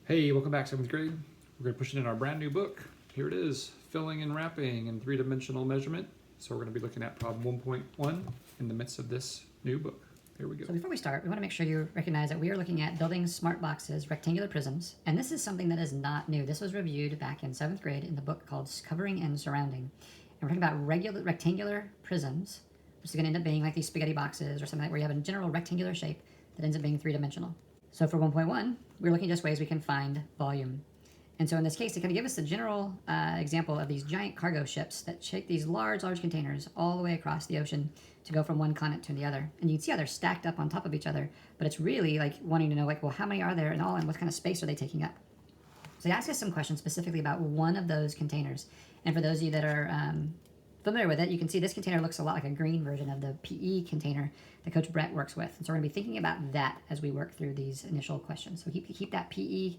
Hey, welcome back, 7th grade. We're going to push it in our brand new book. Here it is, Filling and Wrapping in Three-Dimensional Measurement. So we're going to be looking at problem 1.1 in the midst of this new book. Here we go. So before we start, we want to make sure you recognize that we are looking at building smart boxes, rectangular prisms, and this is something that is not new. This was reviewed back in 7th grade in the book called Covering and Surrounding. And we're talking about rectangular prisms, which is going to end up being like these spaghetti boxes or something like where you have a general rectangular shape that ends up being three-dimensional. So for 1.1, we're looking at just ways we can find volume. And so in this case, they kind of give us a general example of these giant cargo ships that take these large containers all the way across the ocean to go from one continent to the other. And you can see how they're stacked up on top of each other, but it's really like wanting to know, like, well, how many are there and all, and what kind of space are they taking up? So they ask us some questions specifically about one of those containers. And for those of you that are familiar with it, you can see this container looks a lot like a green version of the PE container that Coach Brett works with. And so we're going to be thinking about that as we work through these initial questions. So keep that PE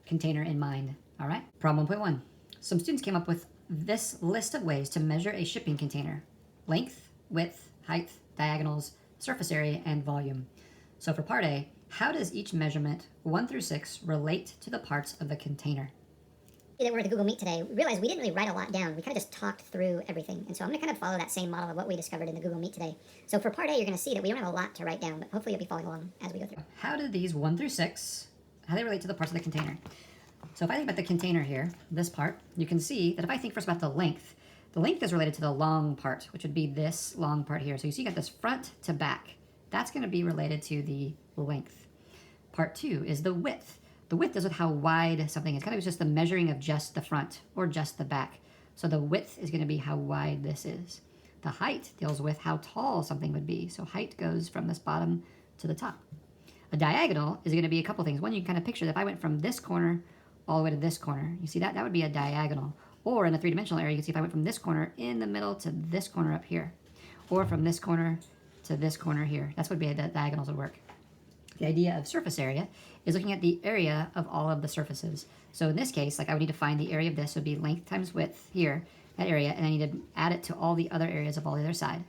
container in mind. All right. Problem 1.1. Some students came up with this list of ways to measure a shipping container: length, width, height, diagonals, surface area, and volume. So for part A, how does each measurement 1 through 6 relate to the parts of the container? That we're at the Google Meet today, we realized we didn't really write a lot down. We kind of just talked through everything. And so I'm going to kind of follow that same model of what we discovered in the Google Meet today. So for part A, you're going to see that we don't have a lot to write down, but hopefully you'll be following along as we go through. How do these 1 through 6, how they relate to the parts of the container? So if I think about the container here, this part, you can see that if I think first about the length is related to the long part, which would be this long part here. So you see you got this front to back. That's going to be related to the length. Part 2 is the width. The width is with how wide something is. Kind of just the measuring of just the front or just the back. So the width is going to be how wide this is. The height deals with how tall something would be. So height goes from this bottom to the top. A diagonal is going to be a couple things. One, you can kind of picture that if I went from this corner all the way to this corner, you see that? That would be a diagonal. Or in the three-dimensional area, you can see if I went from this corner in the middle to this corner up here. Or from this corner to this corner here. That's what would be the diagonals would work. The idea of surface area is looking at the area of all of the surfaces. So in this case, like I would need to find the area of this would be length times width here, that area, and I need to add it to all the other areas of all the other side.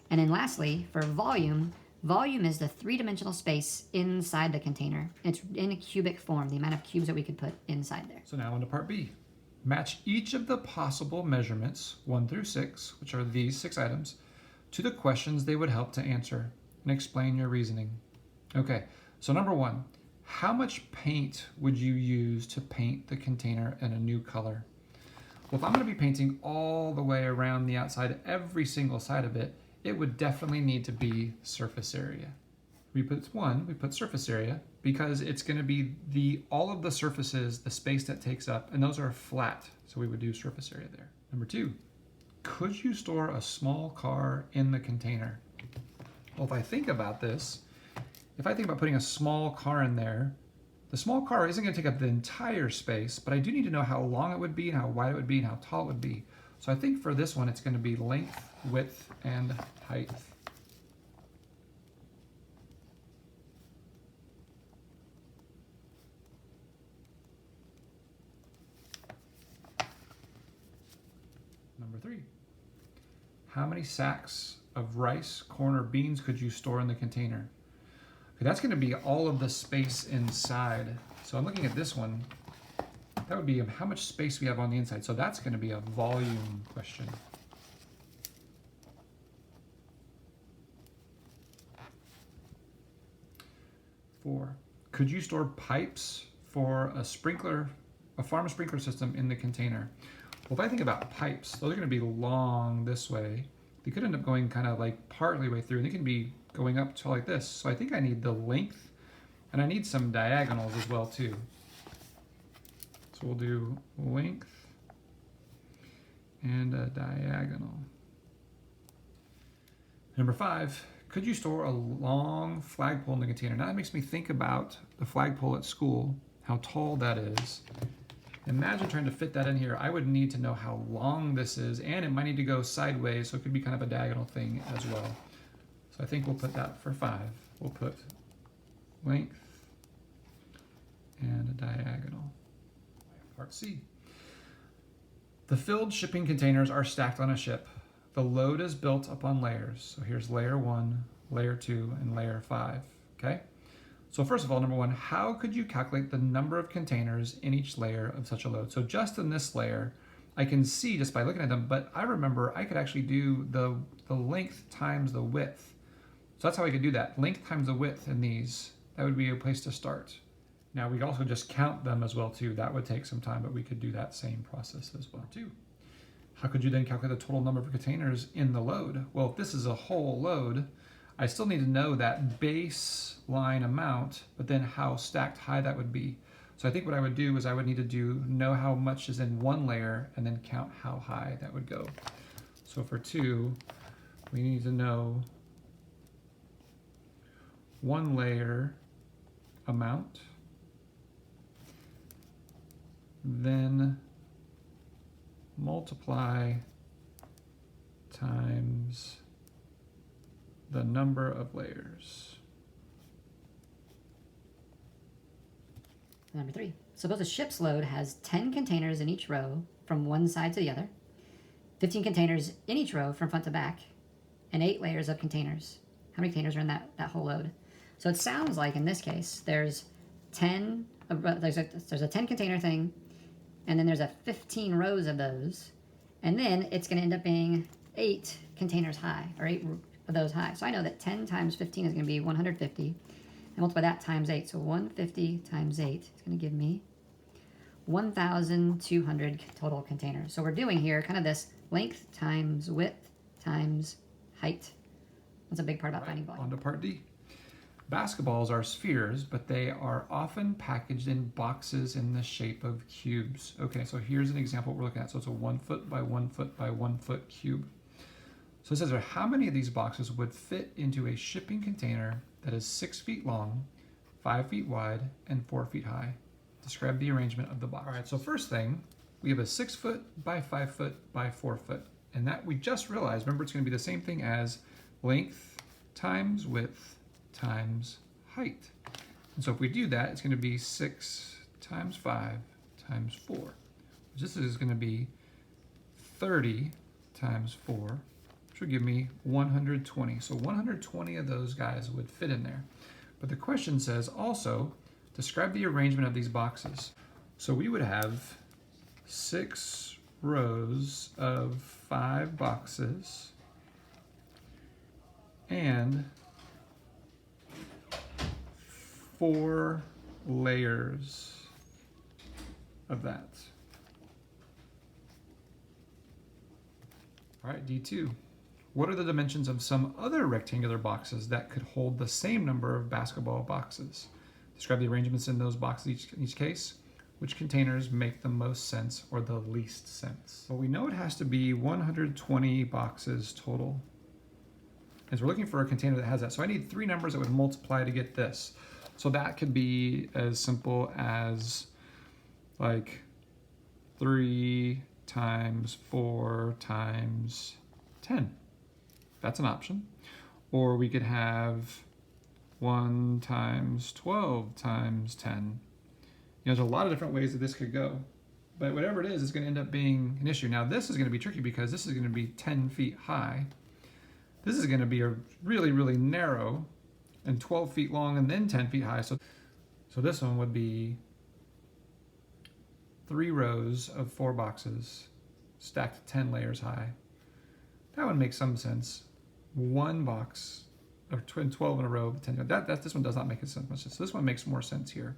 And then lastly, for volume, volume is the three-dimensional space inside the container. It's in a cubic form, the amount of cubes that we could put inside there. So now on to part B. Match each of the possible measurements, 1 through 6, which are these 6 items, to the questions they would help to answer, and explain your reasoning. Okay, so number 1, how much paint would you use to paint the container in a new color? Well, if I'm going to be painting all the way around the outside, every single side of it, it would definitely need to be surface area. We put surface area because it's going to be all of the surfaces, the space that takes up, and those are flat, so we would do surface area there. Number 2, could you store a small car in the container? Well, if I think about this, if I think about putting a small car in there, the small car isn't going to take up the entire space, but I do need to know how long it would be and how wide it would be and how tall it would be. So I think for this one, it's going to be length, width, and height. Number 3, how many sacks of rice, corn, or beans could you store in the container? Okay, that's going to be all of the space inside. So I'm looking at this one. That would be how much space we have on the inside. So that's going to be a volume question. Four, could you store pipes for a farm sprinkler system in the container? Well, if I think about pipes, those are going to be long this way. They could end up going kind of like partly way through, and they can be going up to like this. So I think I need the length, and I need some diagonals as well too. So we'll do length and a diagonal. Number 5, could you store a long flagpole in the container? Now that makes me think about the flagpole at school, how tall that is. Imagine trying to fit that in here. I would need to know how long this is, and it might need to go sideways, so it could be kind of a diagonal thing as well. So I think we'll put that for 5. We'll put length and a diagonal. Part C. The filled shipping containers are stacked on a ship. The load is built upon layers. So here's layer 1, layer 2, and layer 5. Okay? So first of all, number one, how could you calculate the number of containers in each layer of such a load? So just in this layer, I can see just by looking at them, but I remember I could actually do the length times the width. So that's how I could do that. Length times the width in these. That would be a place to start. Now we could also just count them as well too. That would take some time, but we could do that same process as well too. How could you then calculate the total number of containers in the load? Well, if this is a whole load, I still need to know that baseline amount, but then how stacked high that would be. So I think what I would do is I would need to know how much is in one layer and then count how high that would go. So for 2, we need to know one layer amount, then multiply times the number of layers. Number 3. Suppose a ship's load has 10 containers in each row from one side to the other, 15 containers in each row from front to back, and 8 layers of containers. How many containers are in that whole load? So it sounds like in this case there's 10. There's a 10 container thing, and then there's a 15 rows of those, and then it's going to end up being 8 containers high, or 8 of those high. So I know that 10 times 15 is going to be 150, and multiply that times 8. So 150 times 8 is going to give me 1,200 total containers. So we're doing here kind of this length times width times height. That's a big part about finding volume. On to part D. Basketballs are spheres, but they are often packaged in boxes in the shape of cubes. Okay, so here's an example we're looking at. So it's a 1 foot by 1 foot by 1 foot cube. So it says how many of these boxes would fit into a shipping container that is 6 feet long, 5 feet wide, and 4 feet high? Describe the arrangement of the box. All right, so first thing, we have a 6 foot by 5 foot by 4 foot. And that we just realized, remember it's going to be the same thing as length times width times height. And so if we do that, it's going to be 6 times 5 times 4. This is going to be 30 times 4, which would give me 120. So 120 of those guys would fit in there. But the question says also, describe the arrangement of these boxes. So we would have 6 rows of 5 boxes and 4 layers of that. All right, D2. What are the dimensions of some other rectangular boxes that could hold the same number of basketball boxes? Describe the arrangements in those boxes in each case. Which containers make the most sense or the least sense? Well, we know it has to be 120 boxes total. And so we're looking for a container that has that. So I need 3 numbers that would multiply to get this. So that could be as simple as like 3 times 4 times 10. That's an option. Or we could have 1 times 12 times 10. You know, there's a lot of different ways that this could go. But whatever it is, it's going to end up being an issue. Now this is going to be tricky because this is going to be 10 feet high. This is going to be a really, really narrow and 12 feet long and then 10 feet high. So this one would be 3 rows of 4 boxes stacked 10 layers high. That would make some sense. 1 box, or 12 in a row, 10. This one does not make much sense. So this one makes more sense here.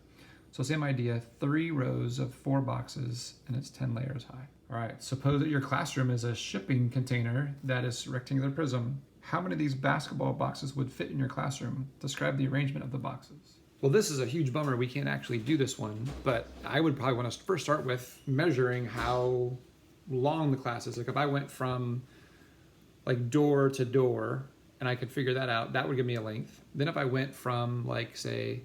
So same idea, 3 rows of 4 boxes and it's 10 layers high. All right, suppose that your classroom is a shipping container that is rectangular prism. How many of these basketball boxes would fit in your classroom? Describe the arrangement of the boxes. Well, this is a huge bummer. We can't actually do this one, but I would probably want to first start with measuring how long the class is. Like if I went from like door to door and I could figure that out, that would give me a length. Then if I went from like, say,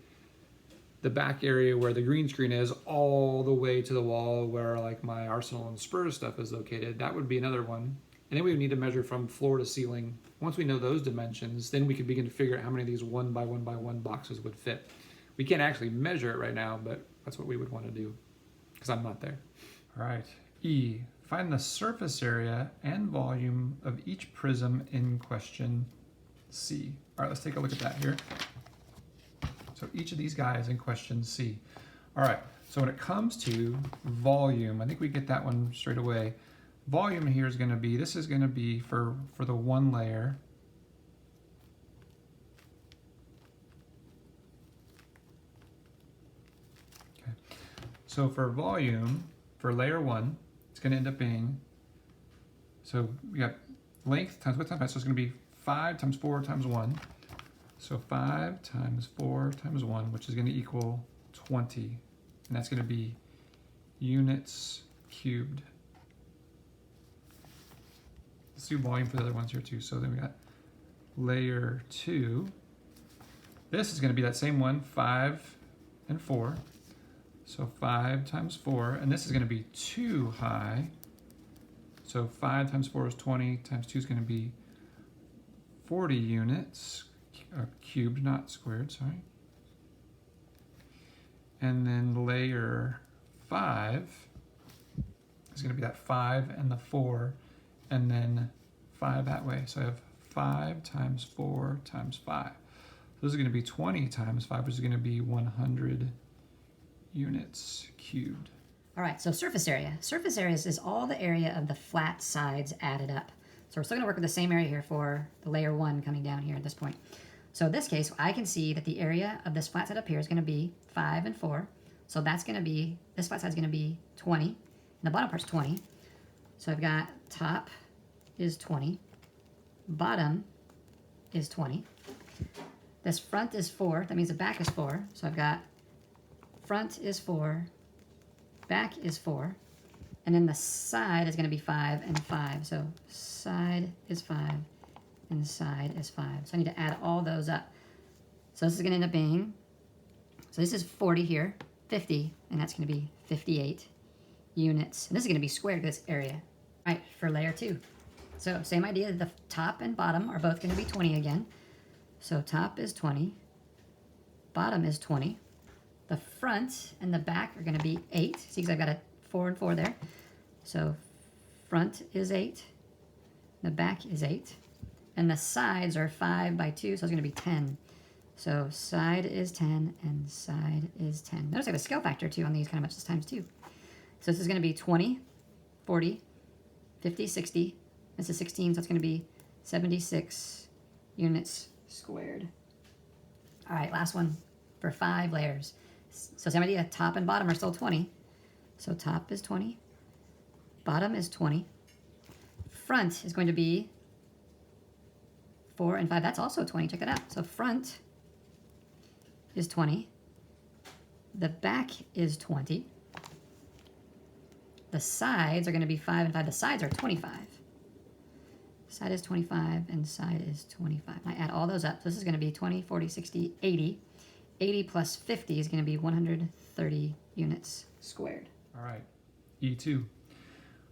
the back area where the green screen is all the way to the wall where like my Arsenal and Spurs stuff is located, that would be another one. And then we would need to measure from floor to ceiling. Once we know those dimensions, then we could begin to figure out how many of these 1 by 1 by 1 boxes would fit. We can't actually measure it right now, but that's what we would want to do because I'm not there. All right. E, find the surface area and volume of each prism in question C. All right, let's take a look at that here. So So each of these guys in question C. All right, so when it comes to volume, I think we get that one straight away. Volume here is going to be, this is going to be for the one layer. Okay, so for volume, for layer 1, it's going to end up being, so we got length times width times height, so it's going to be 5 times 4 times 1. So 5 times 4 times 1, which is going to equal 20. And that's going to be units cubed. Let's do volume for the other ones here too. So then we got layer 2. This is going to be that same one, 5 and 4. So 5 times 4. And this is going to be 2 high. So 5 times 4 is 20, times 2 is going to be 40 units. Cubed, not squared, sorry. And then layer 5 is going to be that 5 and the 4, and then 5 that way. So I have 5 times 4 times 5. So this is going to be 20 times 5, which is going to be 100 units cubed. All right, so surface area. Surface area is all the area of the flat sides added up. So we're still going to work with the same area here for the layer 1 coming down here at this point. So in this case, I can see that the area of this flat side up here is going to be 5 and 4. So that's going to be, this flat side is going to be 20. And the bottom part's 20. So I've got top is 20. Bottom is 20. This front is 4. That means the back is 4. So I've got front is 4. Back is 4. And then the side is going to be 5 and 5. So side is 5. And side is 5. So I need to add all those up. So this is going to end up being, so this is 40 here, 50, and that's going to be 58 units. And this is going to be squared to this area. All right, for layer 2. So same idea, the top and bottom are both going to be 20 again. So top is 20, bottom is 20. The front and the back are going to be 8. See, because I've got a 4 and 4 there. So front is 8, the back is 8. And the sides are 5 by 2, so it's going to be 10. So side is 10 and side is 10. Notice I have a scale factor too on these, kind of much as times 2. So this is going to be 20, 40, 50, 60. This is 16, so it's going to be 76 units squared. All right, last one for 5 layers. So same idea, top and bottom are still 20. So top is 20, bottom is 20. Front is going to be 4 and 5, that's also 20, check that out. So front is 20, the back is 20, the sides are going to be 5 and 5, the sides are 25. Side is 25 and side is 25. I add all those up, so this is going to be 20, 40, 60, 80. 80 plus 50 is going to be 130 units squared. All right, E2.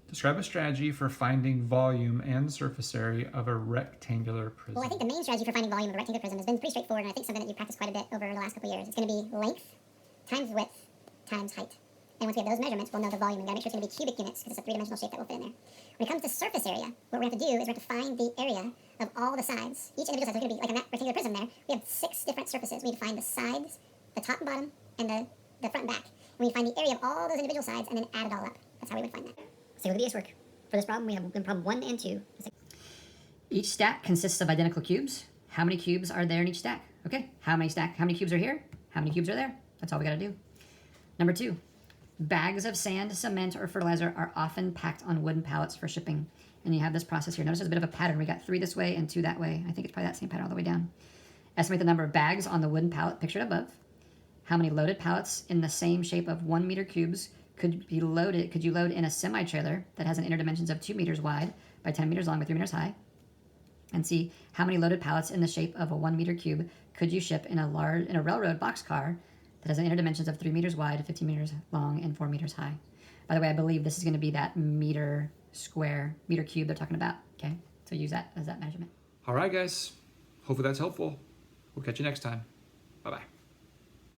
Describe a strategy for finding volume and surface area of a rectangular prism. Well, I think the main strategy for finding volume of a rectangular prism has been pretty straightforward, and I think something that you've practiced quite a bit over the last couple of years. It's going to be length times width times height. And once we have those measurements, we'll know the volume. We've got to make sure it's going to be cubic units because it's a three-dimensional shape that will fit in there. When it comes to surface area, what we're going to have to do is we're going to find the area of all the sides. Each individual side is going to be, like in that rectangular prism there, we have 6 different surfaces. We need to find the sides, the top and bottom, and the front and back. And we need to find the area of all those individual sides and then add it all up. That's how we would find that. So look at the work. For this problem, we have problem 1 and 2. Each stack consists of identical cubes. How many cubes are there in each stack? Okay, how many cubes are here? How many cubes are there? That's all we gotta do. Number 2, bags of sand, cement, or fertilizer are often packed on wooden pallets for shipping. And you have this process here. Notice there's a bit of a pattern. We got 3 this way and 2 that way. I think it's probably that same pattern all the way down. Estimate the number of bags on the wooden pallet pictured above. How many loaded pallets in the same shape of 1 meter cubes could you load in a semi-trailer that has an inner dimensions of 2 meters wide by 10 meters long by 3 meters high? And see how many loaded pallets in the shape of a 1 meter cube could you ship in a railroad boxcar that has an inner dimensions of 3 meters wide, 15 meters long, and 4 meters high. By the way, I believe this is going to be that meter cube they're talking about. Okay, so use that as that measurement. All right, guys. Hopefully that's helpful. We'll catch you next time. Bye-bye.